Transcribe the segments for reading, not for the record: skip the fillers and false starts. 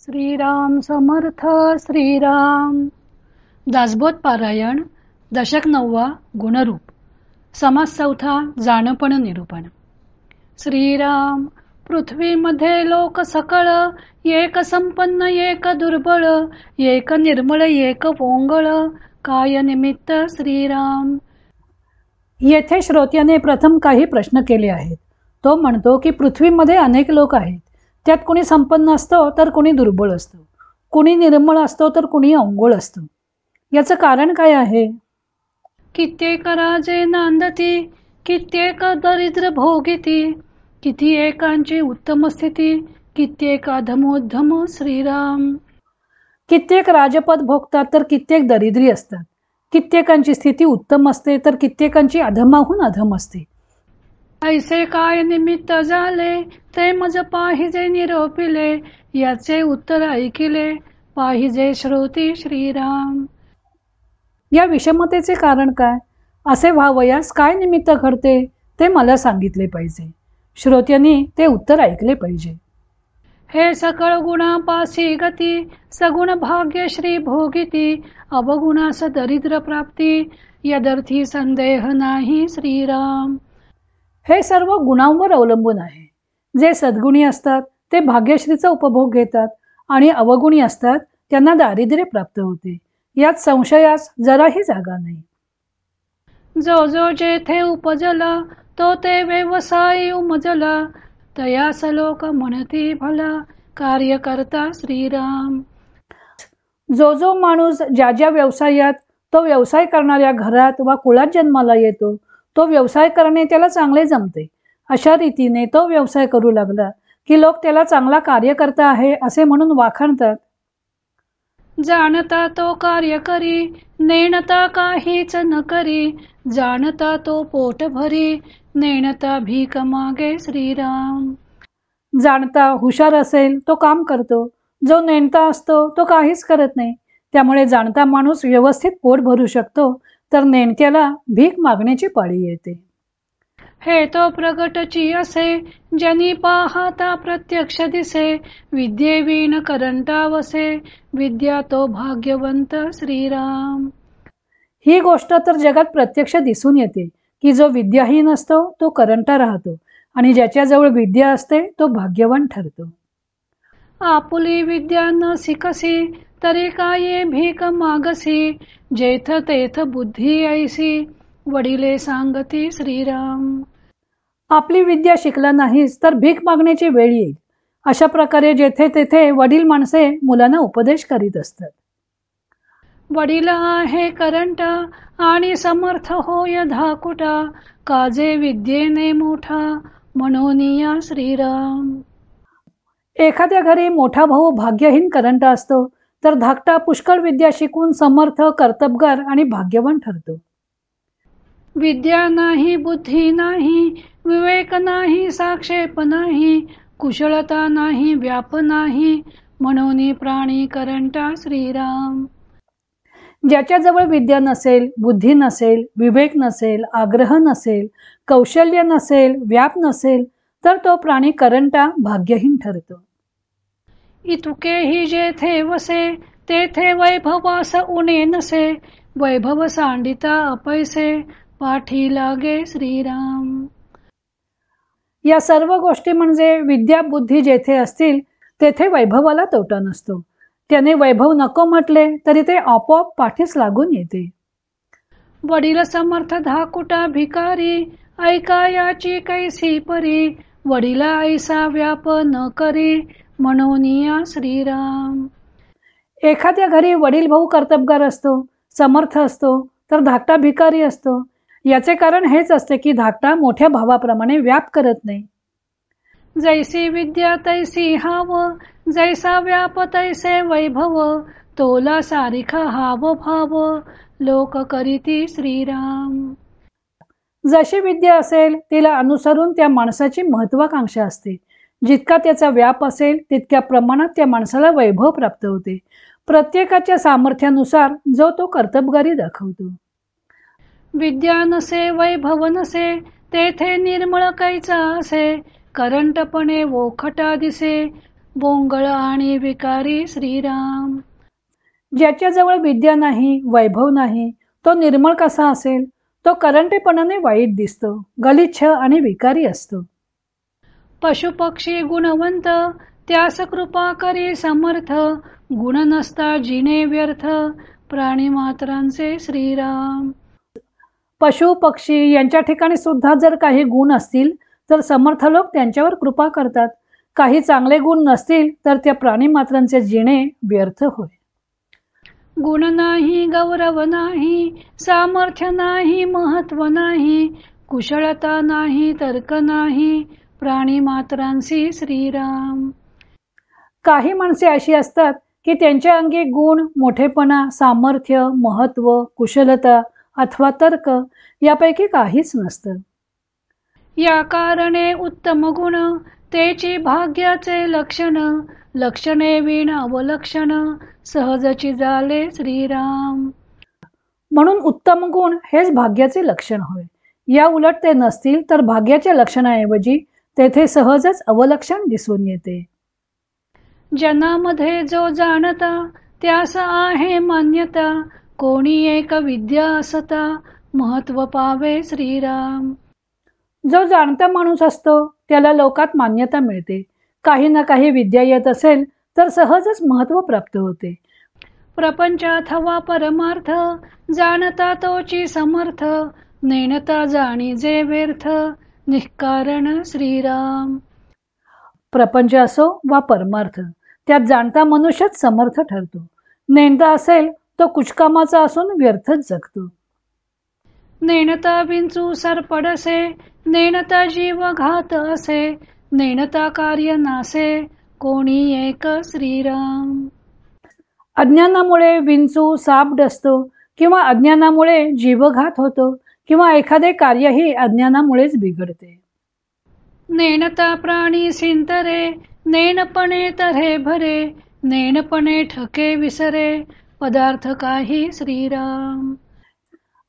श्रीराम समर्थ श्रीराम. दासबोध पारायण दशक 9 गुणरूप. समास 4 जाणपण निरूपण. श्रीराम पृथ्वीमध्ये लोक सकळ, एक संपन्न एक दुर्बळ, एक निर्मळ एक वोंगळ, काय निमित्त श्रीराम. येथे श्रोत्याने प्रथम काही प्रश्न केले आहेत. तो म्हणतो की पृथ्वीमध्ये अनेक लोक आहेत. त्यात कुणी संपन्न असतो तर कुणी दुर्बळ असतो, कुणी निर्मळ असतो तर कुणी अवंगळ असतो. याचं कारण काय आहे? कित्येक राजे नांदती, कित्येक दरिद्र भोगिती, किती एकांची उत्तम स्थिती, कित्येक अधमोद्धम श्रीराम. कित्येक राजपद भोगतात तर कित्येक दरिद्री असतात, कित्येकांची स्थिती उत्तम असते तर कित्येकांची अधमाहून अधम असते. ऐसे काय निमित्त झाले, ते मज पाहिजे निरोपिले, याचे उत्तर ऐकिले, पाहिजे श्रोती श्रीराम. या विषमतेचे कारण काय? असे व्हावयास काय निमित्त घडते ते मला सांगितले पाहिजे. श्रोत्यांनी ते उत्तर ऐकले पाहिजे. हे सकळ गुणापासी गती, सगुण भाग्य श्री भोगिती, अवगुणास दरिद्र प्राप्ती, यदर्थी संदेह नाही श्रीराम. हे सर्व गुणांवर अवलंबून आहे. जे सद्गुणी असतात ते भाग्यश्रीचा उपभोग घेतात आणि अवगुणी असतात त्यांना दारिद्र्य प्राप्त होते. यात संशयास जराही जागा नाही. जो जो जेथे उपजला, तो ते व्यवसाय उमजला, तयास लोक म्हणती भला, कार्य करता श्रीराम. जो जो माणूस ज्या ज्या व्यवसायात, तो व्यवसाय करणाऱ्या घरात वा कुळात जन्माला येतो, तो व्यवसाय करणे त्याला चांगले जमते. अशा रीतीने तो व्यवसाय करू लागला की लोक त्याला चांगला कार्यकर्ता आहे असे म्हणून वाखाणतात. जाणता तो कार्य करी, नेणता काहीच न करी, जाणता तो पोट भरी, नेणता भीक मागे श्रीराम. जाणता हुशार असेल तो काम करतो, जो नेणता असतो तो काहीच करत नाही. त्यामुळे जाणता माणूस व्यवस्थित पोट भरू शकतो, तर नेणत्याला भीक मागण्याची पाळी येते. हे तो प्रगटची असे, ज्यांनी पाहता प्रत्यक्ष दिसे, विद्येविण करंटा वसे, विद्या तो भाग्यवंत श्रीराम. ही गोष्ट तर जगात प्रत्यक्ष दिसून येते की जो विद्याहीन असतो तो करंटा राहतो आणि ज्याच्याजवळ विद्या असते तो भाग्यवान ठरतो. आपुली विद्या न शिकसी, तरी काय भीक मागसी, जेथ तेथ बुद्धी ऐसी, वडिले सांगती श्रीराम. आपली विद्या शिकला नाहीस तर भीक मागण्याची वेळ येईल. अशा प्रकारे जेथे तेथे वडील माणसे मुलांना उपदेश करीत असतात. वडील आहे करंटा आणि समर्थ होय धाकुटा, काजे विद्येने मोठा, म्हणून श्रीराम. एखाद्या घरी मोठा भाऊ भाग्यहीन करंटा असतो तर धाकटा पुष्कळ विद्या शिकून समर्थ, कर्तबगार आणि भाग्यवान ठरतो. विद्या नाही, बुद्धी नाही, विवेक नाही, साक्षेप नाही, कुशलता नाही, व्याप नाही, म्हणून प्राणी करंटा श्रीराम. ज्याच्याजवळ विद्या नसेल, बुद्धी नसेल, विवेक नसेल, आग्रह नसेल, कौशल्य नसेल, व्याप नसेल, तर तो प्राणी करंटा भाग्यहीन ठरतो. इतुके ही जेथे वसे, तेथे वैभवास उणे नसे, वैभव सांडिता अपैसे, पाठी लागे श्रीराम. या सर्व गोष्टी म्हणजे विद्या बुद्धी जेथे असतील तेथे वैभवाला तोटा नसतो. त्याने वैभव नको म्हटले तरी ते आपोआप पाठीस लागून येते. वडील समर्थ धाकुटा भिकारी, ऐका याची कैसी परी, वडिला ऐसा व्याप न करी, म्हणून श्रीराम. एखाद्या घरी वडील भाऊ कर्तबगार असतो, समर्थ असतो, तर धाकटा भिकारी असतो. याचे कारण हेच असते की धाकटा मोठ्या भावाप्रमाणे व्याप करत नाही. जैसी विद्या तैसी हाव, जैसा व्याप तैसे वैभव, तोला सारिखा हाव भाव, लोक करीती श्रीराम. जशी विद्या असेल तिला अनुसरून त्या माणसाची महत्वाकांक्षा असते. जितका त्याचा व्याप असेल तितक्या प्रमाणात त्या माणसाला वैभव प्राप्त होते. प्रत्येकाच्या सामर्थ्यानुसार जो तो कर्तबगारी दाखवतो. विद्या नसे, वैभव नसे, तेथे निर्मळ कैचा असे, करंटपणे वोखटा दिसे, बोंगळ आणि विकारी श्रीराम. ज्याच्याजवळ विद्या नाही, वैभव नाही, तो निर्मळ कसा असेल? तो करंटेपणाने वाईट दिसतो, गलिच्छ आणि विकारी असतो. पशुपक्षी गुणवंत, त्यास कृपा करी समर्थ, गुण नसता जिने व्यर्थ, प्राणी मात्रांचे श्रीराम. पशु पक्षी यांच्या ठिकाणी सुद्धा जर काही गुण असतील तर समर्थ लोक त्यांच्यावर कृपा करतात. काही चांगले गुण नसतील तर त्या प्राणी मात्रांचे जिणे व्यर्थ होय. गुण नाही, गौरव नाही, सामर्थ्य नाही, महत्व नाही, कुशलता नाही, तर्क नाही, प्राणी मात्रांशी श्रीराम. काही माणसे अशी असतात की त्यांच्या अंगी गुण, मोठेपणा, सामर्थ्य, महत्व, कुशलता अथवा तर्क यापैकी काहीच नसतं. या कारणे उत्तम गुण तेची भाग्याचे लक्षण, लक्षणे विण अवलक्षण, सहजची झाले श्रीराम. म्हणून उत्तम गुण हेच भाग्याचे लक्षण होय. या उलट ते नसतील तर भाग्याच्या लक्षणाऐवजी तेथे सहजच अवलक्षण दिसून येते. जनामध्ये जो जाणता त्यास आहे मान्यता, कोणी एक विद्या असता, महत्व पावे श्रीराम. जो जाणता माणूस असतो त्याला लोकात मान्यता मिळते. काही ना काही विद्या येत असेल तर सहजच महत्व प्राप्त होते. प्रपंच अथवा परमार्थ जाणता तोची समर्थ, नेणता जाणी जे व्यर्थ, निष्कारण श्रीराम. प्रपंच असो वा परमार्थ त्यात जाणता मनुष्यच समर्थ ठरतो. नेणता असेल तो कुचकामाचा असून व्यर्थच जगतो. नेणता विंचू सरपडसे, नेणता जीव घात असे, नेणता कार्य नासे, कोणी एक श्रीराम. अज्ञानामुळे विंचू साप डसतो किंवा अज्ञानामुळे जीवघात होतो किंवा एखादे कार्यही अज्ञानामुळेच बिघडते. नेणता प्राणी सिंतरे, नेणपणे तऱ्हे भरे, नेणपणे ठके विसरे, पदार्थ काही श्रीराम.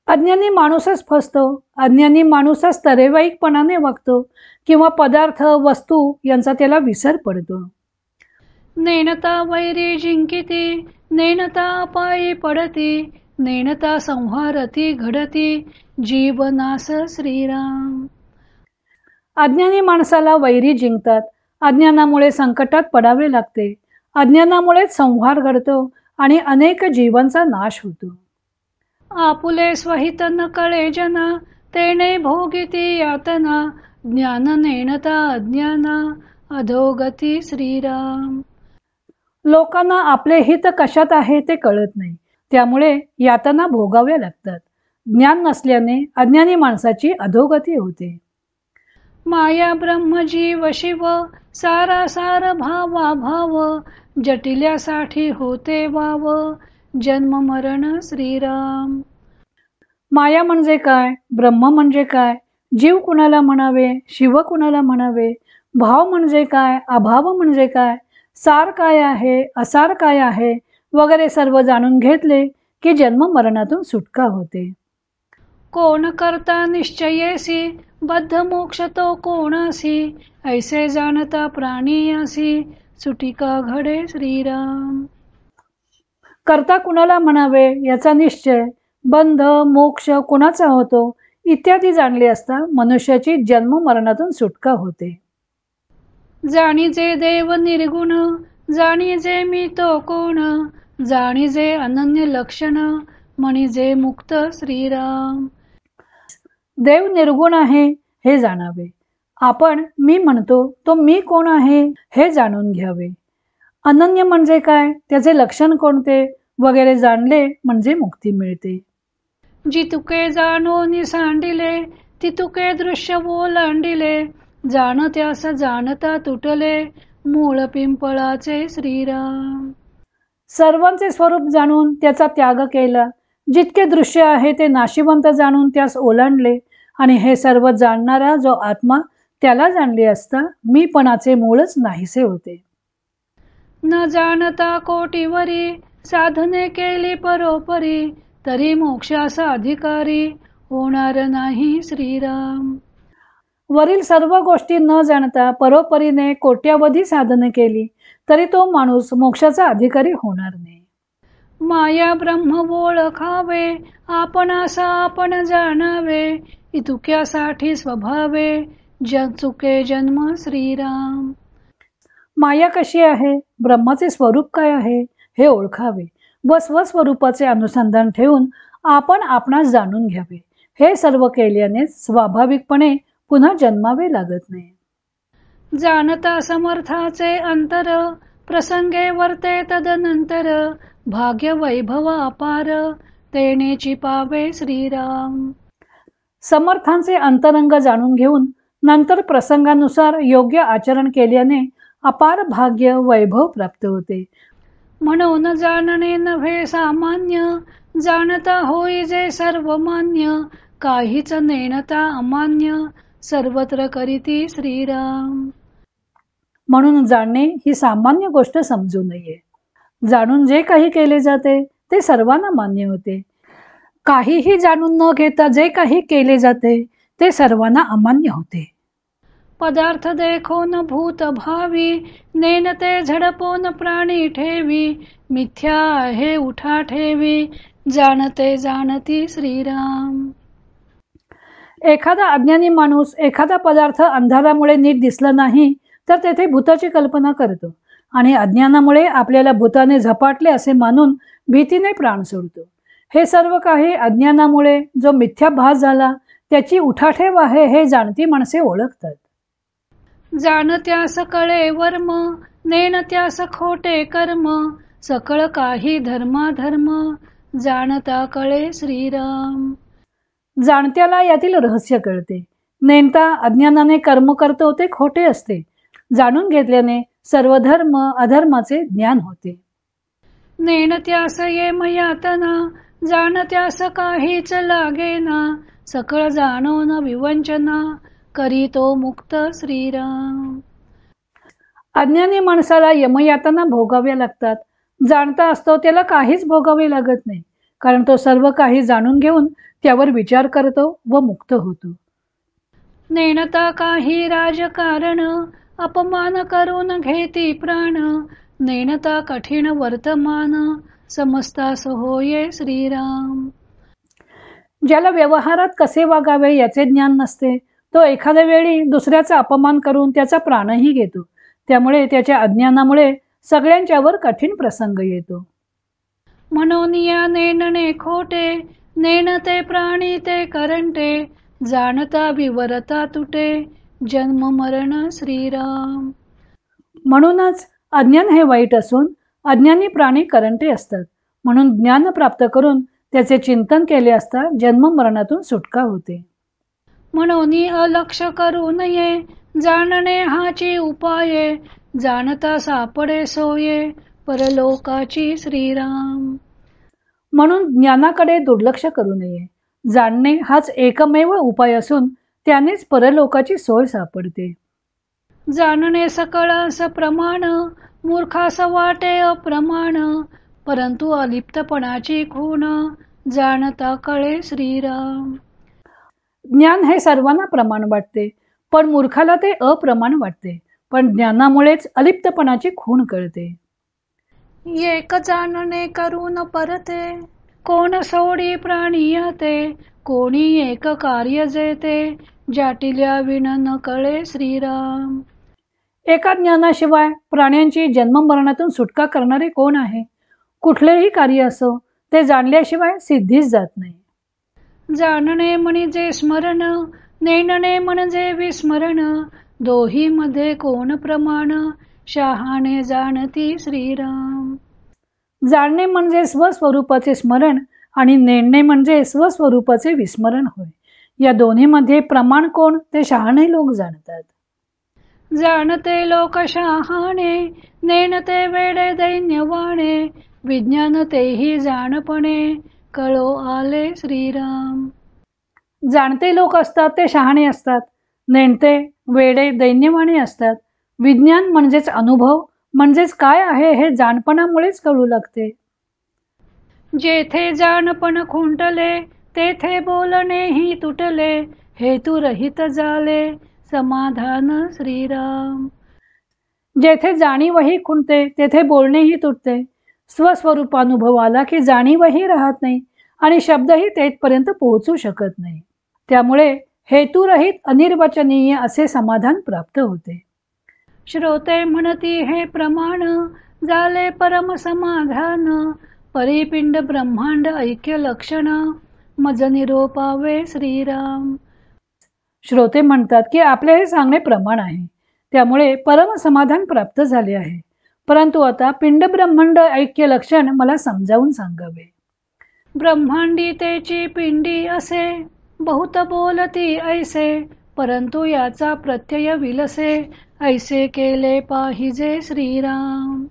अज्ञानी माणूसच फसतो, अज्ञानी माणूसच तरेवाईकपणाने वागतो किंवा पदार्थ वस्तू यांचा त्याला विसर पडतो. नेणता वैरी जिंकिती, नेणता पायी पडती, नेणता संहारती घडती, जीवनास श्रीराम. अज्ञानी माणसाला वैरी जिंकतात, अज्ञानामुळे संकटात पडावे लागते, अज्ञानामुळेच संहार घडतो आणि अनेक जीवांचा नाश होतो. आपुले स्वहित न कळे जना, तेने भोगिती यातना, ज्ञान नेणता अज्ञाना, अधोगती श्रीराम. लोकांना आपले हित कशात आहे ते कळत नाही, त्यामुळे यातना भोगाव्या लागतात. ज्ञान नसल्याने अज्ञानी माणसाची अधोगती होते. माया ब्रह्म जीव शिव, सारासार भावा भाव, जटिल्यासाठी होते वाव, जन्म मरण श्रीराम. माया म्हणजे काय, ब्रह्म म्हणजे काय, जीव कुणाला म्हणावे, शिव कुणाला म्हणावे, भाव म्हणजे काय, अभाव म्हणजे काय, सार काय आहे, असार काय आहे वगैरे सर्व जाणून घेतले की जन्म मरणातून सुटका होते. कोण करता निश्चयेसी, बद्ध मोक्ष तो कोणासी, ऐसे जाणता प्राणियासी, सुटिका घडे श्रीराम. करता कुणाला म्हणावे याचा निश्चय, बंध मोक्ष कुणाचा होतो इत्यादी जाणले असता मनुष्याची जन्म मरणातून सुटका होते. जाणीजे देव निर्गुण, जाणीजे मी तो कोण, जाणीजे अनन्य लक्षण, म्हणीजे मुक्त श्रीराम. देव निर्गुण आहे हे जाणावे. आपण मी म्हणतो तो मी कोण आहे हे जाणून घ्यावे. अनन्य म्हणजे काय, त्याचे लक्षण कोणते वगैरे जाणले म्हणजे मुक्ती मिळते. जी तुके जाणो निसांडिले, ती तुके दृश्य ओलांडिले, जाण त्यास जाणता तुटले, मूळ पिंपळाचे श्रीराम. सर्वांचे स्वरूप जाणून त्याचा त्याग केला, जितके दृश्य आहे ते नाशिवंत जाणून त्यास ओलांडले आणि हे सर्व जाणणारा जो आत्मा त्याला जाणले असता मीपणाचे मूळच नाहीसे होते. न जाणता कोटीवरी, साधने केली परोपरी, तरी मोक्षाचा अधिकारी होणार नाही श्रीराम. वरील सर्व गोष्टी न जाणता परोपरीने कोट्यावधी साधने केली तरी तो माणूस मोक्षाचा अधिकारी होणार नाही. माया ब्रह्म ओळखावे, आपणासा आपण जाणावे, इतुक्यासाठी स्वभावे, चुके जन्म श्रीराम. माया कशी आहे, ब्रह्माचे स्वरूप काय आहे हे ओळखावे व स्वस्वरूपाचे अनुसंधान ठेवून आपण आपणास जाणून घ्यावे. हे सर्व केल्याने स्वाभाविकपणे पुन्हा जन्मावे लागत नाही. जाणता समर्थाचे अंतर, प्रसंगे वर्ते तदनंतर, भाग्य वैभव अपार, तेनेची पावे श्रीराम. समर्थांचे अंतरंग जाणून घेऊन नंतर प्रसंगानुसार योग्य आचरण केल्याने अपार भाग्य वैभव प्राप्त होते. म्हणून जाणणे नव्हे सामान्य, जाणता होई जे सर्वमान्य, काहीच नेणता अमान्य, सर्वत्र करीती श्रीराम. म्हणून जाणणे ही सामान्य गोष्ट समजू नये. जाणून जे काही केले जाते ते सर्वांना मान्य होते. काहीही जाणून न घेता जे काही केले जाते ते सर्वांना अमान्य होते. पदार्थ देखोन भूत भावी, नेनते झडपोन प्राणी ठेवी, मिथ्या आहे उठा ठेवी, जाणते जाणती श्रीराम. एखादा अज्ञानी माणूस एखादा पदार्थ अंधारामुळे नीट दिसला नाही तर तेथे भूताची कल्पना करतो आणि अज्ञानामुळे आपल्याला भूताने झपाटले असे मानून भीतीने प्राण सोडतो. हे सर्व काही अज्ञानामुळे जो मिथ्याभास झाला त्याची उठाठेव आहे हे जाणती माणसे ओळखतात. जाणत्यास कळे वर्म, नेणत्यास खोटे कर्म, सकळ काही धर्माधर्म, जाणता कळे श्रीराम. जाणत्याला यातील रहस्य कळते. नेणता अज्ञानाने कर्म करतो ते खोटे असते. जाणून घेतल्याने सर्व धर्म अधर्माचे ज्ञान होते. नेणत्यास ये मयातना, जाणत्यास काहीच लागेना, सकळ जाणो न विवंचना, करीतो मुक्त श्रीराम. अज्ञानी माणसाला यमयातना भोगाव्या लागतात. जाणता असतो त्याला काहीच भोगावे लागत नाही, कारण तो सर्व काही जाणून घेऊन त्यावर विचार करतो व मुक्त होतो. नेणता काही राजकारण, अपमान करून घेती प्राण, नेणता कठीण वर्तमान, समजतास होये श्रीराम. ज्याला व्यवहारात कसे वागावे याचे ज्ञान नसते तो एखाद्या वेळी दुसऱ्याचा अपमान करून त्याचा प्राणही घेतो. त्यामुळे त्याच्या अज्ञानामुळे सगळ्यांच्यावर कठीण प्रसंग येतो. म्हणून या नेणणे खोटे, नेणते प्राणी ते करंटे, जाणता विवरता तुटे, जन्म मरण श्रीराम. म्हणूनच अज्ञान हे वाईट असून अज्ञानी प्राणी करंटे असतात. म्हणून ज्ञान प्राप्त करून त्याचे चिंतन केले असता जन्म मरणातून सुटका होते. म्हणून अलक्ष करू नये, जाणणे हाची उपाये, जाणता सापडे सोये, परलोकाची श्रीराम. म्हणून ज्ञानाकडे दुर्लक्ष करू नये. जाणणे हाच एकमेव उपाय असून त्यानेच परलोकाची सोय सापडते. जाणणे सकळास प्रमाण, मूर्खास वाटे अप्रमाण, परंतु अलिप्तपणाची खूण, जाणता कळे श्रीराम. ज्ञान हे सर्वांना प्रमाण वाटते, पण मूर्खाला ते अप्रमाण वाटते. पण ज्ञानामुळेच अलिप्तपणाची खूण कळते. एक जाणणे करून परते, कोण सोडी प्राणी ते, कोणी एक कार्य जेते, जाटिल्या विण न कळे श्रीराम. एका ज्ञानाशिवाय प्राण्यांची जन्म मरणातून सुटका करणारे कोण आहे? कुठलेही कार्य असो ते जाणल्याशिवाय सिद्धीच जात नाही. जाणणे म्हणजे स्मरण, नेणणे म्हणजे विस्मरण, दोही मध्ये कोण प्रमाण, शहाणे जाणती श्रीराम. जाणणे म्हणजे स्वस्वरूपाचे स्मरण आणि नेणणे म्हणजे स्वस्वरूपाचे विस्मरण होय. या दोन्ही मध्ये प्रमाण कोण ते शहाणे लोक जाणतात. जाणते लोक शहाणे, नेणते वेडे दैन्यवाणे, विज्ञान तेही जाणपणे, कळो आले श्रीराम. जाणते लोक असतात ते शहाणे असतात, नेणते वेडे दैन्यवाणे असतात. विज्ञान म्हणजेच अनुभव, म्हणजेच काय आहे हे जाणपणामुळेच कळू लागते. जेथे जाणपण खुंटले तेथे बोलणे ही तुटले, हेतू रहित झाले, समाधान श्रीराम. जेथे जाणीवही खुंटते तेथे बोलणेही तुटते. स्वस्वरूपानुभव आला की जाणीवही राहत नाही आणि शब्दही तेथपर्यंत पोहोचू शकत नाही. त्यामुळे हेतुरहित अनिर्वचनीय असे समाधान प्राप्त होते. श्रोते म्हणती हे प्रमाण, झाले परम समाधान. परिपिंड ब्रह्मांड ऐक्य लक्षण, मज निरोपावे श्रीराम. श्रोते म्हणतात की आपले हे सांगणे प्रमाण आहे, त्यामुळे परम समाधान प्राप्त झाले आहे. परंतु आता पिंड ब्रह्मांड ऐक्य लक्षण मला समजावून सांगावे. ब्रह्मांडी तेची पिंडी असे, बहुत बोलती ऐसे. परंतु याचा प्रत्यय विलसे, ऐसे केले पाहिजे श्रीराम.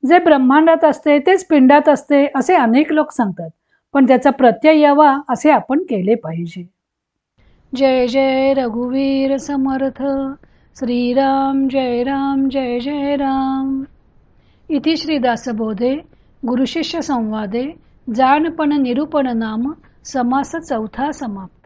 जे ब्रह्मांडात असते तेच पिंडात असते असे अनेक लोक सांगतात, पण त्याचा प्रत्यय यावा असे आपण केले पाहिजे. जय जय रघुवीर समर्थ. श्रीराम जय राम जय जय राम. इति श्री दासबोधे गुरुशिष्य संवादे जाणपण निरूपण नाम समास चौथा समाप्त.